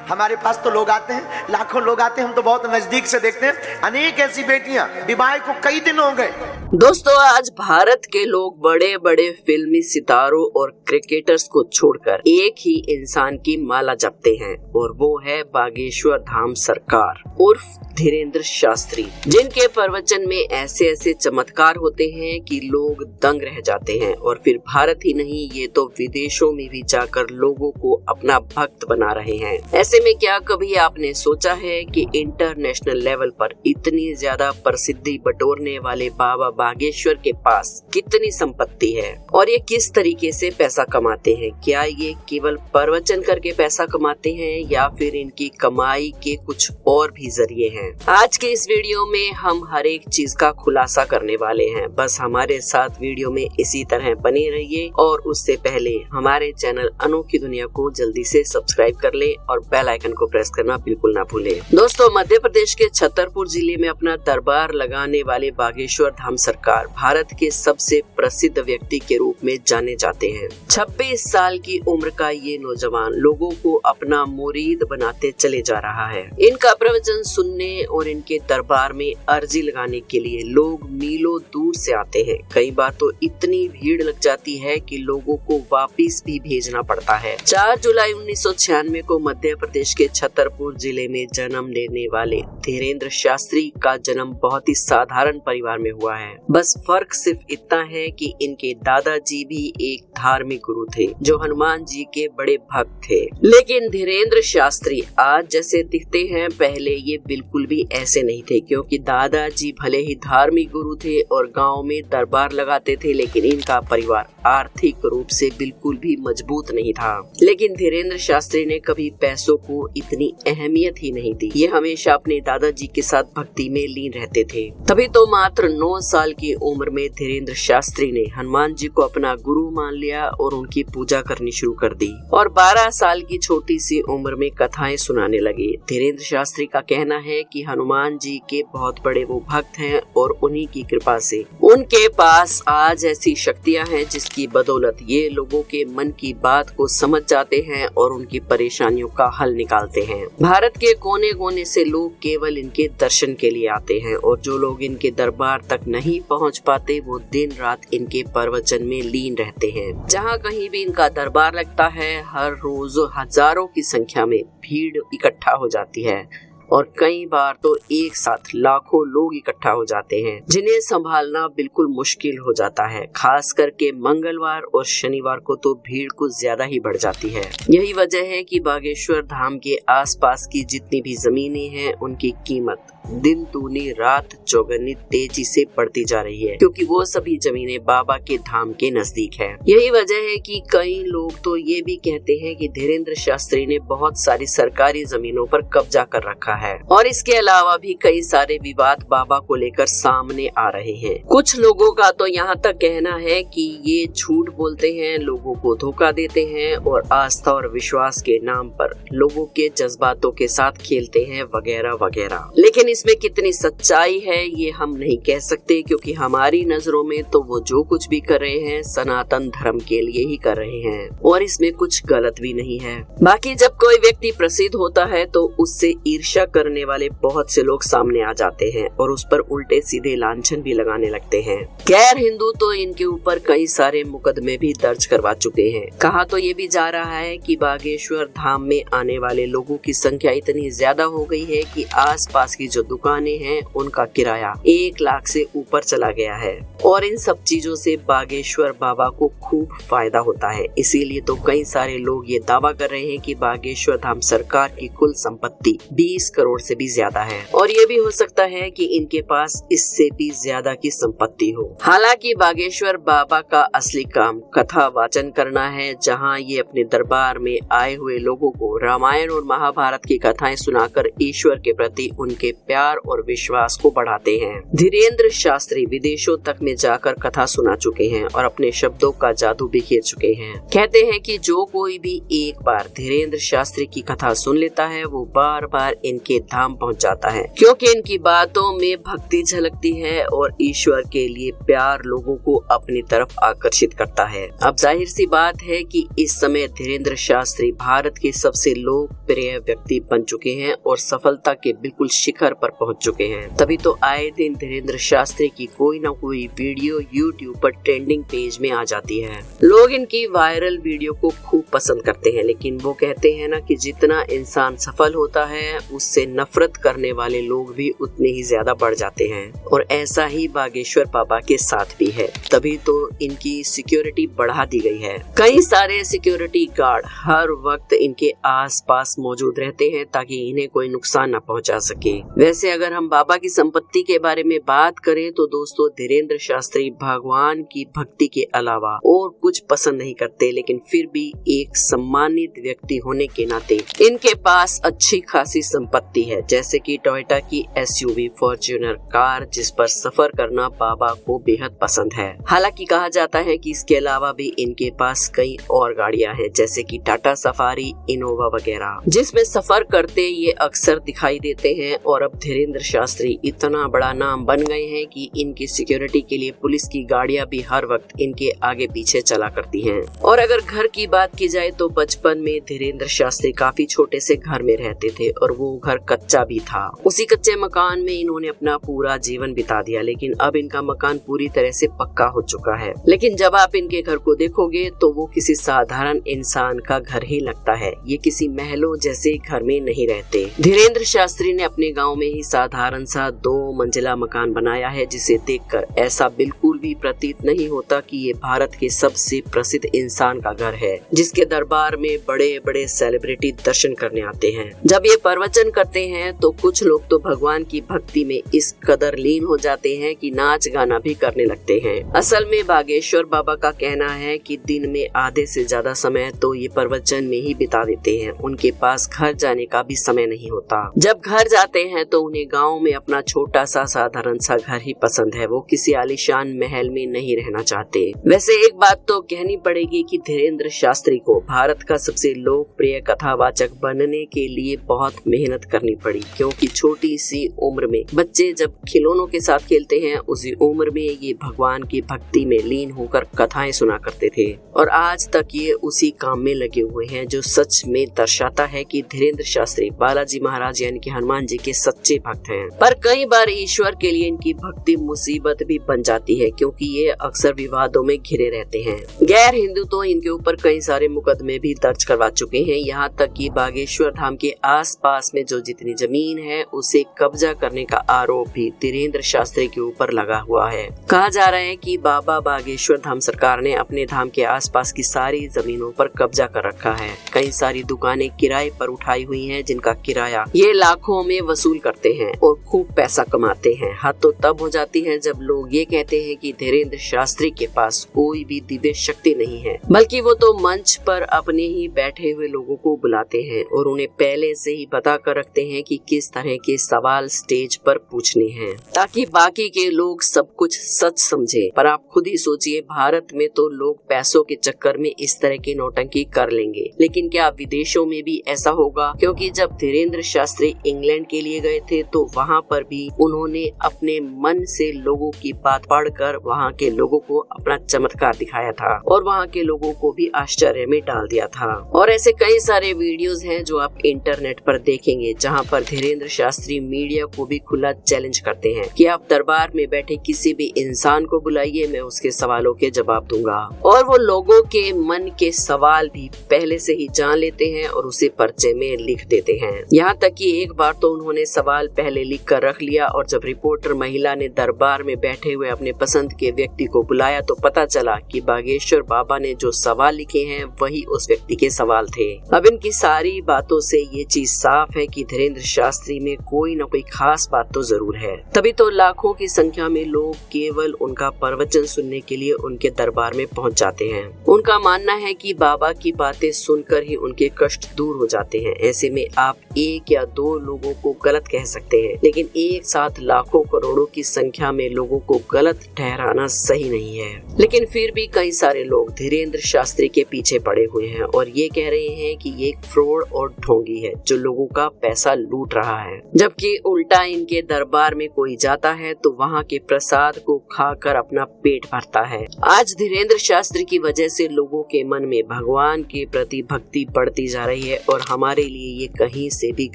हमारे पास तो लोग आते हैं, लाखों लोग आते हैं, हम तो बहुत नजदीक से देखते हैं। अनेक ऐसी बेटियां विवाह को कई दिन हो गए। दोस्तों, आज भारत के लोग बड़े बड़े फिल्मी सितारों और क्रिकेटर्स को छोड़कर एक ही इंसान की माला जपते हैं, और वो है बागेश्वर धाम सरकार उर्फ धीरेंद्र शास्त्री, जिनके प्रवचन में ऐसे ऐसे चमत्कार होते हैं कि लोग दंग रह जाते हैं। और फिर भारत ही नहीं, ये तो विदेशों में भी जाकर लोगों को अपना भक्त बना रहे हैं। ऐसे में क्या कभी आपने सोचा है कि इंटरनेशनल लेवल पर इतनी ज्यादा प्रसिद्धि बटोरने वाले बाबा बागेश्वर के पास कितनी संपत्ति है और ये किस तरीके से पैसा कमाते हैं? क्या ये केवल प्रवचन करके पैसा कमाते हैं या फिर इनकी कमाई के कुछ और भी जरिए हैं? आज के इस वीडियो में हम हर एक चीज का खुलासा करने वाले हैं। बस हमारे साथ वीडियो में इसी तरह बने रहिए, और उससे पहले हमारे चैनल अनोखी दुनिया को जल्दी से सब्सक्राइब कर ले और बेल आइकन को प्रेस करना बिल्कुल ना भूले। दोस्तों, मध्य प्रदेश के छतरपुर जिले में अपना दरबार लगाने वाले बागेश्वर धाम सरकार भारत के सबसे प्रसिद्ध व्यक्ति के रूप में जाने जाते हैं। 26 साल की उम्र का ये नौजवान लोगों को अपना मुरीद बनाते चले जा रहा है। इनका प्रवचन सुनने और इनके दरबार में अर्जी लगाने के लिए लोग मीलों दूर से आते हैं। कई बार तो इतनी भीड़ लग जाती है कि लोगों को वापस भी भेजना पड़ता है। 4 जुलाई 1996 को मध्य प्रदेश के छतरपुर जिले में जन्म लेने वाले धीरेंद्र शास्त्री का जन्म बहुत ही साधारण परिवार में हुआ है। बस फर्क सिर्फ इतना है कि इनके दादाजी भी एक धार्मिक गुरु थे जो हनुमान जी के बड़े भक्त थे। लेकिन धीरेंद्र शास्त्री आज जैसे दिखते हैं, पहले ये बिल्कुल भी ऐसे नहीं थे, क्योंकि दादाजी भले ही धार्मिक गुरु थे और गांव में दरबार लगाते थे, लेकिन इनका परिवार आर्थिक रूप से बिल्कुल भी मजबूत नहीं था। लेकिन धीरेंद्र शास्त्री ने कभी पैसों को इतनी अहमियत ही नहीं दी। ये हमेशा अपने दादाजी के साथ भक्ति में लीन रहते थे। तभी तो मात्र 9 साल की उम्र में धीरेंद्र शास्त्री ने हनुमान जी को अपना गुरु मान लिया और उनकी पूजा करनी शुरू कर दी, और 12 साल की छोटी सी उम्र में कथाएं सुनाने लगे। धीरेंद्र शास्त्री का कहना है कि हनुमान जी के बहुत बड़े वो भक्त हैं और उन्हीं की कृपा से उनके पास आज ऐसी शक्तियां हैं जिसकी बदौलत ये लोगों के मन की बात को समझ जाते हैं और उनकी परेशानियों का हल निकालते हैं। भारत के कोने कोने से लोग केवल इनके दर्शन के लिए आते हैं, और जो लोग इनके दरबार तक नहीं पहुंच पाते वो दिन रात इनके प्रवचन में लीन रहते हैं। जहां कहीं भी इनका दरबार लगता है, हर रोज हजारों की संख्या में भीड़ इकट्ठा हो जाती है, और कई बार तो एक साथ लाखों लोग इकट्ठा हो जाते हैं, जिन्हें संभालना बिल्कुल मुश्किल हो जाता है। खास करके मंगलवार और शनिवार को तो भीड़ कुछ ज्यादा ही बढ़ जाती है। यही वजह है कि बागेश्वर धाम के आसपास की जितनी भी जमीनें हैं, उनकी कीमत दिन दूनी रात चौगुनी तेजी से बढ़ती जा रही है, क्योंकि वो सभी जमीनें बाबा के धाम के नजदीक है। यही वजह है कि कई लोग तो ये भी कहते हैं कि धीरेंद्र शास्त्री ने बहुत सारी सरकारी जमीनों पर कब्जा कर रखा है, और इसके अलावा भी कई सारे विवाद बाबा को लेकर सामने आ रहे हैं। कुछ लोगों का तो यहाँ तक कहना है कि ये झूठ बोलते हैं, लोगों को धोखा देते हैं और आस्था और विश्वास के नाम पर लोगों के जज्बातों के साथ खेलते हैं, वगैरह वगैरह। लेकिन इसमें कितनी सच्चाई है ये हम नहीं कह सकते, क्योंकि हमारी नजरों में तो वो जो कुछ भी कर रहे हैं सनातन धर्म के लिए ही कर रहे हैं, और इसमें कुछ गलत भी नहीं है। बाकी जब कोई व्यक्ति प्रसिद्ध होता है तो उससे ईर्ष्या करने वाले बहुत से लोग सामने आ जाते हैं और उस पर उल्टे सीधे लांछन भी लगाने लगते हैं। गैर हिंदू तो इनके ऊपर कई सारे मुकदमे भी दर्ज करवा चुके हैं। कहा तो ये भी जा रहा है कि बागेश्वर धाम में आने वाले लोगों की संख्या इतनी ज्यादा हो गई है कि आसपास की जो दुकानें हैं उनका किराया 1 लाख से ऊपर चला गया है, और इन सब चीजों से बागेश्वर बाबा को खूब फायदा होता है। इसीलिए तो कई सारे लोग ये दावा कर रहे हैं कि बागेश्वर धाम सरकार की कुल संपत्ति 20 करोड़ से भी ज्यादा है, और ये भी हो सकता है कि इनके पास इससे भी ज्यादा की संपत्ति हो। हालांकि बागेश्वर बाबा का असली काम कथा वाचन करना है, जहां ये अपने दरबार में आए हुए लोगों को रामायण और महाभारत की कथाएं सुनाकर ईश्वर के प्रति उनके प्यार और विश्वास को बढ़ाते हैं। धीरेन्द्र शास्त्री विदेशों तक में जाकर कथा सुना चुके हैं और अपने शब्दों का जादू बिखेर चुके हैं। कहते हैं कि जो कोई भी एक बार धीरेन्द्र शास्त्री की कथा सुन लेता है वो बार बार इनके धाम पहुंच जाता है, क्योंकि इनकी बातों में भक्ति झलकती है और ईश्वर के लिए प्यार लोगों को अपनी तरफ आकर्षित करता है। अब जाहिर सी बात है कि इस समय धीरेन्द्र शास्त्री भारत के सबसे लोकप्रिय व्यक्ति बन चुके हैं और सफलता के बिल्कुल शिखर पर पहुंच चुके हैं। तभी तो आए दिन धीरेन्द्र शास्त्री की कोई ना कोई वीडियो यूट्यूब पर ट्रेंडिंग पेज में आ जाती है। लोग इनकी वायरल वीडियो को खूब पसंद करते हैं, लेकिन वो कहते हैं ना कि जितना इंसान सफल होता है उससे नफरत करने वाले लोग भी उतने ही ज्यादा बढ़ जाते हैं। और ऐसा ही बागेश्वर बाबा के साथ भी है, तभी तो इनकी सिक्योरिटी बढ़ा दी गई है। कई सारे सिक्योरिटी गार्ड हर वक्त इनके आसपास मौजूद रहते हैं ताकि इन्हें कोई नुकसान न पहुंचा सके। वैसे अगर हम बाबा की संपत्ति के बारे में बात करें तो दोस्तों धीरेन्द्र शास्त्री भगवान की भक्ति के अलावा और कुछ पसंद नहीं करते, लेकिन फिर भी एक सम्मानित व्यक्ति होने के नाते इनके पास अच्छी खासी संपत्ति है, जैसे कि टोयोटा की SUV फॉर्च्यूनर कार, जिस पर सफर करना बाबा को बेहद पसंद है। हालांकि कहा जाता है कि इसके अलावा भी इनके पास कई और गाड़ियां हैं, जैसे कि टाटा सफारी, इनोवा वगैरह, जिसमें सफर करते ये अक्सर दिखाई देते हैं। और अब धीरेन्द्र शास्त्री इतना बड़ा नाम बन गए हैं कि इनकी सिक्योरिटी के लिए पुलिस की गाड़ियां भी हर वक्त इनके आगे पीछे चला करती हैं। और अगर घर की बात की जाए तो बचपन में धीरेन्द्र शास्त्री काफी छोटे से घर में रहते थे और वो घर कच्चा भी था। उसी कच्चे मकान में इन्होंने अपना पूरा जीवन बिता दिया, लेकिन अब इनका मकान पूरी तरह से पक्का हो चुका है। लेकिन जब आप इनके घर को देखोगे तो वो किसी साधारण इंसान का घर ही लगता है, ये किसी महलों जैसे घर में नहीं रहते। धीरेन्द्र शास्त्री ने अपने गांव में ही साधारण सा 2 मंजिला मकान बनाया है, जिसे देखकर ऐसा बिल्कुल भी प्रतीत नहीं होता कि ये भारत के सबसे प्रसिद्ध इंसान का घर है, जिसके दरबार में बड़े बड़े सेलिब्रिटी दर्शन करने आते हैं। जब ये प्रवचन करते हैं तो कुछ लोग तो भगवान की भक्ति में इस कदर लीन हो जाते हैं कि नाच गाना भी करने लगते हैं। असल में बागेश्वर बाबा का कहना है कि दिन में आधे से ज्यादा समय तो ये प्रवचन में ही बिता देते हैं, उनके पास घर जाने का भी समय नहीं होता। जब घर जाते हैं तो उन्हें गांव में अपना छोटा सा साधारण सा घर ही पसंद है, वो किसी आलीशान महल में नहीं रहना चाहते। वैसे एक बात तो कहनी पड़ेगी कि धीरेन्द्र शास्त्री को भारत का सबसे लोकप्रिय कथावाचक बनने के लिए बहुत मेहनत करनी पड़ी, क्योंकि छोटी सी उम्र में बच्चे जब खिलौनों के साथ खेलते हैं उसी उम्र में ये भगवान की भक्ति में लीन होकर कथाएं सुना करते थे और आज तक ये उसी काम में लगे हुए हैं, जो सच में दर्शाता है कि धीरेन्द्र शास्त्री बालाजी महाराज यानी कि हनुमान जी के सच्चे भक्त हैं। पर कई बार ईश्वर के लिए इनकी भक्ति मुसीबत भी बन जाती है, क्योंकि ये अक्सर विवादों में घिरे रहते हैं। गैर हिंदू तो इनके ऊपर कई सारे मुकदमे भी दर्ज करवा चुके हैं, यहाँ तक कि बागेश्वर धाम के आसपास में जो जितनी जमीन है उसे कब्जा करने का आरोप भी धीरेन्द्र शास्त्री के ऊपर लगा हुआ है। कहा जा रहा है कि बाबा बागेश्वर धाम सरकार ने अपने धाम के आसपास की सारी जमीनों पर कब्जा कर रखा है। कई सारी दुकानें किराए पर उठाई हुई हैं, जिनका किराया ये लाखों में वसूल करते हैं और खूब पैसा कमाते हैं। हद तो तब हो जाती है जब लोग ये कहते हैं कि धीरेन्द्र शास्त्री के पास कोई भी दिव्य शक्ति नहीं है, बल्कि वो तो मंच पर अपने ही बैठे हुए लोगों को बुलाते हैं और उन्हें पहले से ही बता कर रखते हैं कि किस तरह के सवाल स्टेज पर पूछने हैं, ताकि बाकी के लोग सब कुछ सच समझे। पर आप खुद ही सोचिए, भारत में तो लोग पैसों के चक्कर में इस तरह की नौटंकी कर लेंगे, लेकिन क्या विदेशों में भी ऐसा होगा? क्योंकि जब धीरेन्द्र शास्त्री इंग्लैंड के लिए गए थे तो वहाँ पर भी उन्होंने अपने मन से लोगों की बात पढ़कर वहाँ के लोगों को अपना चमत्कार दिखाया था और वहाँ के लोगों को भी आश्चर्य में डाल दिया था। और ऐसे कई सारे वीडियोस हैं जो आप इंटरनेट पर देखेंगे, जहाँ पर धीरेन्द्र शास्त्री मीडिया को भी खुला चैलेंज करते हैं कि आप दरबार में बैठे किसी भी इंसान को बुलाइए, मैं उसके सवालों के जवाब दूंगा। और वो लोगों के मन के सवाल भी पहले से ही जान लेते हैं और उसे पर्चे में लिख देते हैं। यहाँ तक कि एक बार तो उन्होंने सवाल पहले लिख कर रख लिया और जब रिपोर्टर महिला ने दरबार में बैठे हुए अपने पसंद के व्यक्ति को बुलाया तो पता चला कि बागेश्वर बाबा ने जो सवाल लिखे हैं वही उस व्यक्ति के सवाल थे। अब इनकी सारी बातों से ये चीज साफ है कि धीरेन्द्र शास्त्री में कोई न कोई खास बात तो जरूर है, तभी तो लाखों की संख्या में लोग केवल उनका प्रवचन सुनने के लिए उनके दरबार में पहुंच जाते हैं। उनका मानना है कि बाबा की बातें सुनकर ही उनके कष्ट दूर हो जाते हैं। ऐसे में आप 1 या 2 लोगों को गलत कह सकते हैं, लेकिन एक साथ लाखों करोड़ों की संख्या में लोगों को गलत ठहराना सही नहीं है। लेकिन फिर भी कई सारे लोग धीरेन्द्र शास्त्री के पीछे पड़े हुए हैं और ये कह रहे हैं कि ये एक फ्रॉड और ढोंगी है जो लोगों का पैसा लूट रहा है, जबकि उल्टा इनके दरबार में कोई जाता है तो वहाँ के प्रसाद को खाकर अपना पेट भरता है। आज धीरेन्द्र शास्त्री की वजह से लोगों के मन में भगवान के प्रति भक्ति बढ़ती जा रही है और हमारे लिए ये कहीं से भी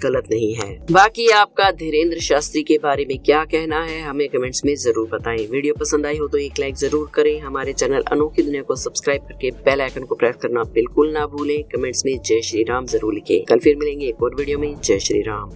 गलत नहीं है। बाकी आपका धीरेन्द्र शास्त्री के बारे में क्या कहना है हमें कमेंट्स में जरूर बताएं। वीडियो पसंद आई हो तो एक लाइक जरूर करें। हमारे चैनल अनोखी दुनिया को सब्सक्राइब करके बेल आइकन को प्रेस करना बिल्कुल ना भूलें। कमेंट्स में जय श्री राम जरूर लिखें। कल फिर मिलेंगे एक और वीडियो में। जय श्री राम।